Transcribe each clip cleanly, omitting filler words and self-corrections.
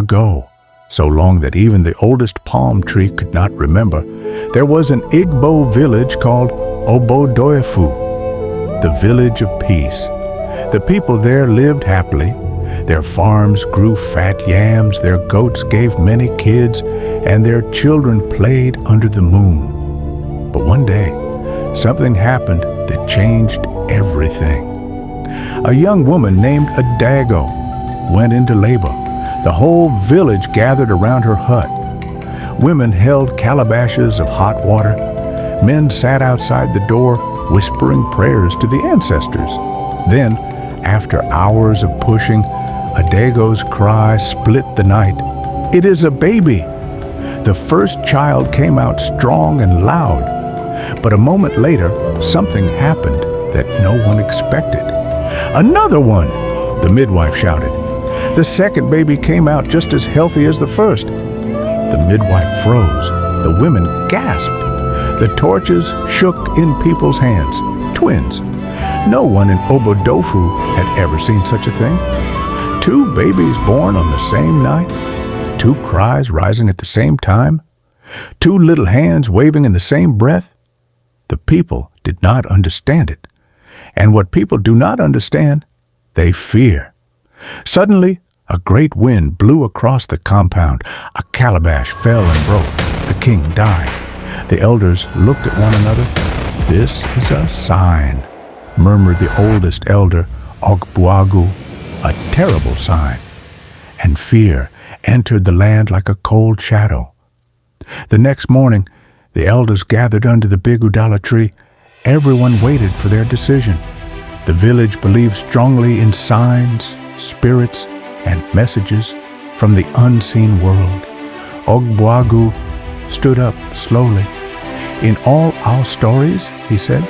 ago, so long that even the oldest palm tree could not remember, there was an Igbo village called Obodoifu, the village of peace. The people there lived happily. Their farms grew fat yams, their goats gave many kids, and their children played under the moon. But one day, something happened that changed everything. A young woman named Adago went into labor. The whole village gathered around her hut. Women held calabashes of hot water. Men sat outside the door, whispering prayers to the ancestors. Then, after hours of pushing, Adago's cry split the night. "It is a baby!" The first child came out strong and loud. But a moment later, something happened that no one expected. "Another one!" the midwife shouted. The second baby came out just as healthy as the first. The midwife froze. The women gasped. The torches shook in people's hands. Twins. No one in Obodofu had ever seen such a thing. 2 babies born on the same night. 2 cries rising at the same time. 2 little hands waving in the same breath. The people did not understand it. And what people do not understand, they fear. Suddenly, a great wind blew across the compound. A calabash fell and broke. The king died. The elders looked at one another. "This is a sign," murmured the oldest elder, Ogbuagu, "a terrible sign." And fear entered the land like a cold shadow. The next morning, the elders gathered under the big udala tree. Everyone waited for their decision. The village believed strongly in signs, spirits, and messages from the unseen world. Ogbuagu stood up slowly. "In all our stories," he said,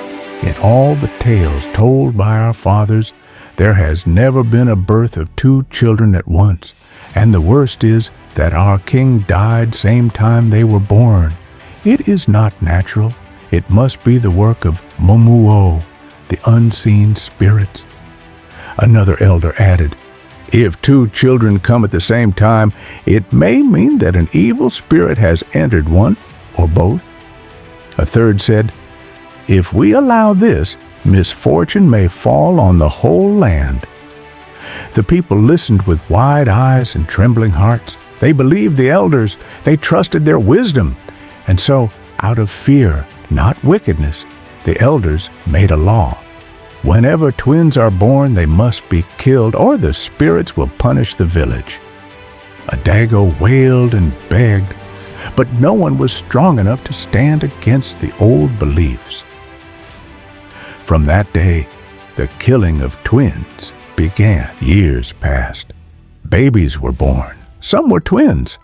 "in all the tales told by our fathers, there has never been a birth of 2 children at once, and the worst is that our king died same time they were born. It is not natural. It must be the work of Momuo, the unseen spirits." Another elder added, "If 2 children come at the same time, it may mean that an evil spirit has entered one or both." A third said, "If we allow this, misfortune may fall on the whole land." The people listened with wide eyes and trembling hearts. They believed the elders. They trusted their wisdom. And so, out of fear, not wickedness, the elders made a law. Whenever twins are born, they must be killed, or the spirits will punish the village. Adago wailed and begged, but no one was strong enough to stand against the old beliefs. From that day, the killing of twins began. Years passed. Babies were born. Some were twins.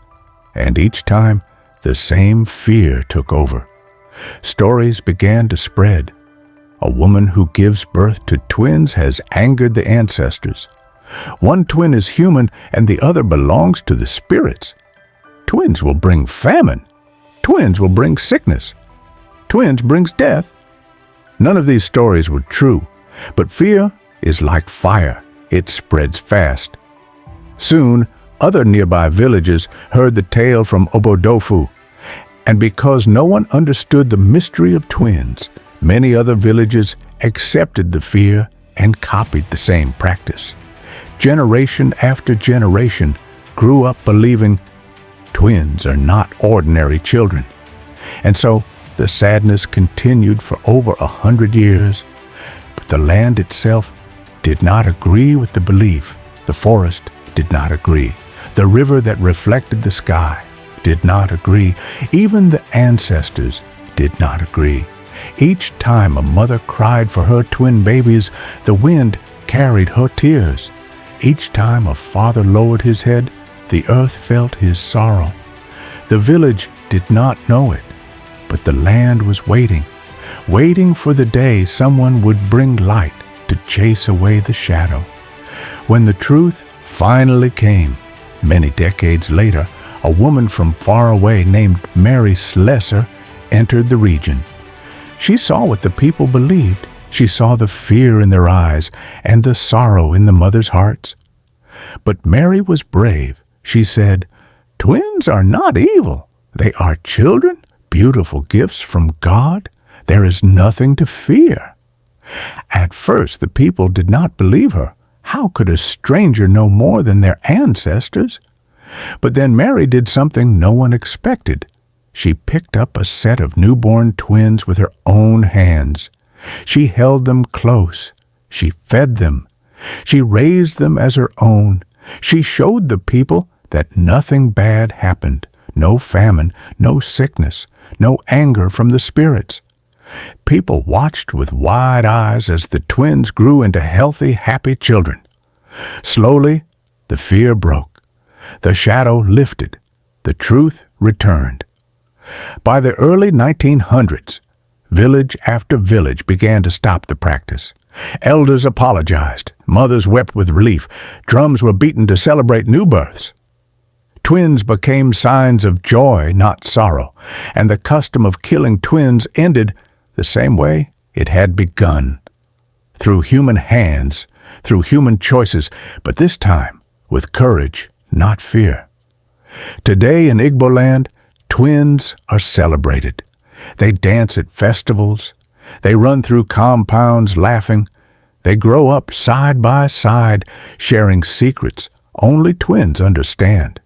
And each time, the same fear took over. Stories began to spread. A woman who gives birth to twins has angered the ancestors. One twin is human and the other belongs to the spirits. Twins will bring famine. Twins will bring sickness. Twins brings death. None of these stories were true, but fear is like fire. It spreads fast. Soon, other nearby villages heard the tale from Obodofu, and because no one understood the mystery of twins, many other villages accepted the fear and copied the same practice. Generation after generation grew up believing twins are not ordinary children. And so the sadness continued for over 100 years. But the land itself did not agree with the belief. The forest did not agree. The river that reflected the sky did not agree. Even the ancestors did not agree. Each time a mother cried for her twin babies, the wind carried her tears. Each time a father lowered his head, the earth felt his sorrow. The village did not know it, but the land was waiting for the day someone would bring light to chase away the shadow. When the truth finally came, many decades later, a woman from far away named Mary Slessor entered the region. She saw what the people believed. She saw the fear in their eyes and the sorrow in the mothers' hearts. But Mary was brave. She said, "Twins are not evil. They are children, beautiful gifts from God. There is nothing to fear." At first, the people did not believe her. How could a stranger know more than their ancestors? But then Mary did something no one expected. She picked up a set of newborn twins with her own hands. She held them close. She fed them. She raised them as her own. She showed the people that nothing bad happened. No famine, no sickness, no anger from the spirits. People watched with wide eyes as the twins grew into healthy, happy children. Slowly, the fear broke. The shadow lifted. The truth returned. By the early 1900s, village after village began to stop the practice. Elders apologized. Mothers wept with relief. Drums were beaten to celebrate new births. Twins became signs of joy, not sorrow, and the custom of killing twins ended the same way it had begun. Through human hands, through human choices, but this time with courage, not fear. Today in Igbo land, twins are celebrated. They dance at festivals. They run through compounds laughing. They grow up side by side, sharing secrets only twins understand.